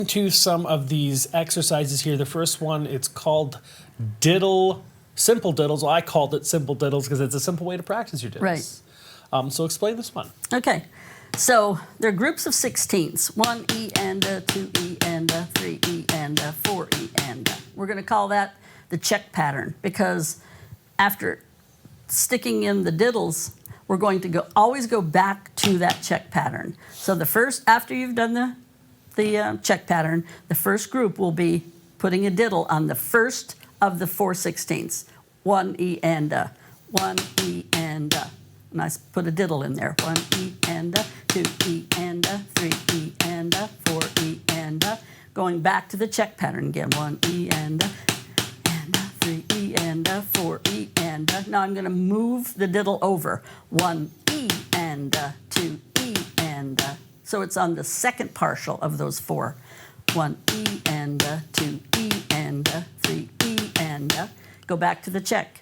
To some of these exercises here. The first one, it's called simple diddles. Well, I called it simple diddles because it's a simple way to practice your diddles. Right. So explain this one. Okay. So they're groups of 16ths. 1 E and a, 2 E and a, 3 E and a, 4 E and a. We're going to call that the check pattern because after sticking in the diddles, we're going to always go back to that check pattern. So the first, after you've done the check pattern, the first group will be putting a diddle on the first of the 4 16ths. 1 E and a, 1 E and a. And I put a diddle in there. 1 E and a, 2 E and a, 3 E and a, 4 E and a. Going back to the check pattern again. 1 E and a, 3 E and a, 4 E and a. Now I'm going to move the diddle over. 1 E and a, 2 E and a. So it's on the second partial of those 4. 1 E and a, 2 E and a, 3 E and a. Go back to the check.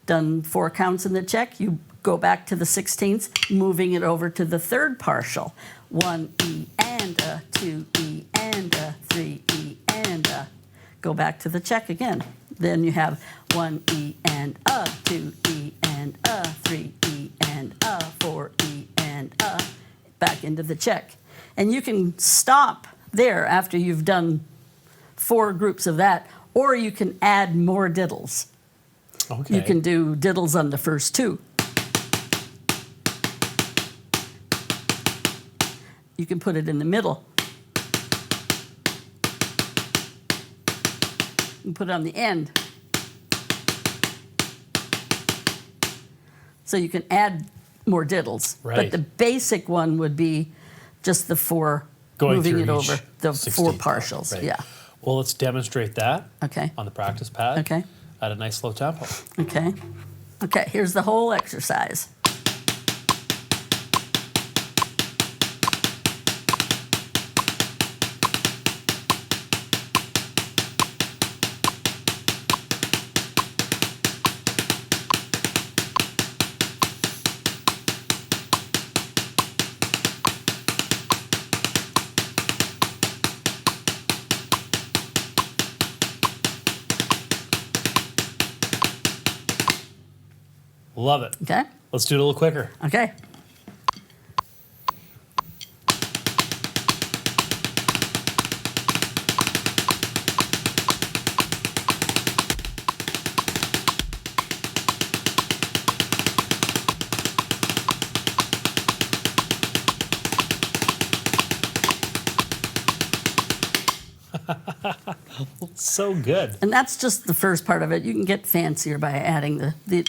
Done 4 counts in the check, you go back to the 16ths, moving it over to the third partial. 1 E and a, 2 E and a, 3 E and a. Go back to the check again. Then you have 1 E and a, 2 E and a, 3 E and a, 4 E and a. Back into the check. And you can stop there after you've done 4 groups of that, or you can add more diddles. Okay. You can do diddles on the first 2. You can put it in the middle. You can put it on the end. So you can add more diddles. Right. But the basic one would be just the 4, moving it over, the 4 partials. Right. Yeah. Well, let's demonstrate that Okay. on the practice pad Okay. at a nice slow tempo. Okay. Okay, here's the whole exercise. Love it. Okay? Let's do it a little quicker. Okay. So good. And that's just the first part of it. You can get fancier by adding the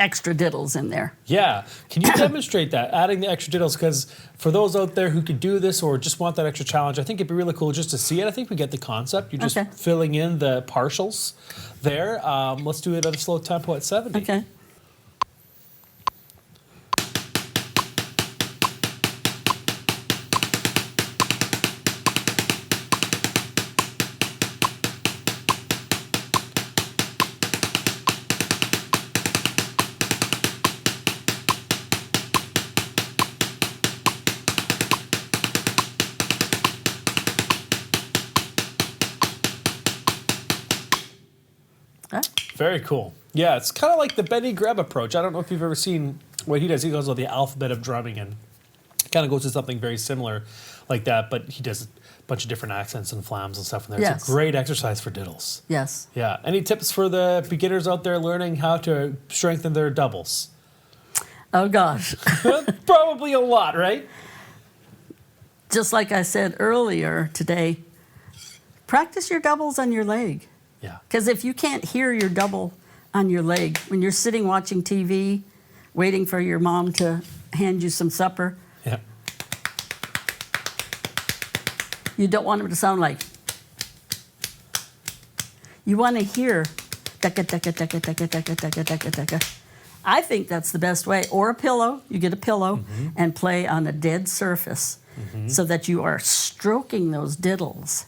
extra diddles in there. Yeah. Can you demonstrate that, adding the extra diddles? Because for those out there who could do this or just want that extra challenge, I think it'd be really cool just to see it. I think we get the concept. You're just Okay. filling in the partials there. Let's do it at a slow tempo at 70. Okay. Okay. Very cool. Yeah, it's kind of like the Benny Greb approach. I don't know if you've ever seen what he does. He goes with the alphabet of drumming and kind of goes to something very similar like that, but he does a bunch of different accents and flams and stuff in there. Yes. It's a great exercise for diddles. Yes. Yeah. Any tips for the beginners out there learning how to strengthen their doubles? Oh, gosh. Probably a lot, right? Just like I said earlier today, practice your doubles on your leg. Yeah. Because if you can't hear your double on your leg, when you're sitting watching TV, waiting for your mom to hand you some supper, Yeah. you don't want them to sound like. You want to hear taka, taka, taka, taka, taka, taka, taka, taka. I think that's the best way. Or a pillow. You get a pillow and play on a dead surface so that you are stroking those diddles.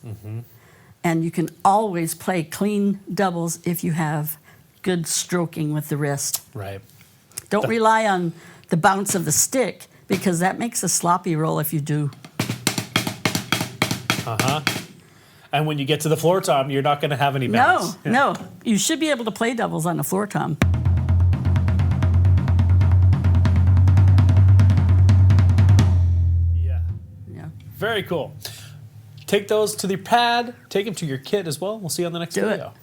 And you can always play clean doubles if you have good stroking with the wrist. Right. Don't rely on the bounce of the stick because that makes a sloppy roll if you do. And when you get to the floor tom, you're not going to have any No, bounce. no. You should be able to play doubles on the floor tom. Yeah. Yeah. Very cool. Take those to the pad. Take them to your kit as well. We'll see you on the next Do it. video.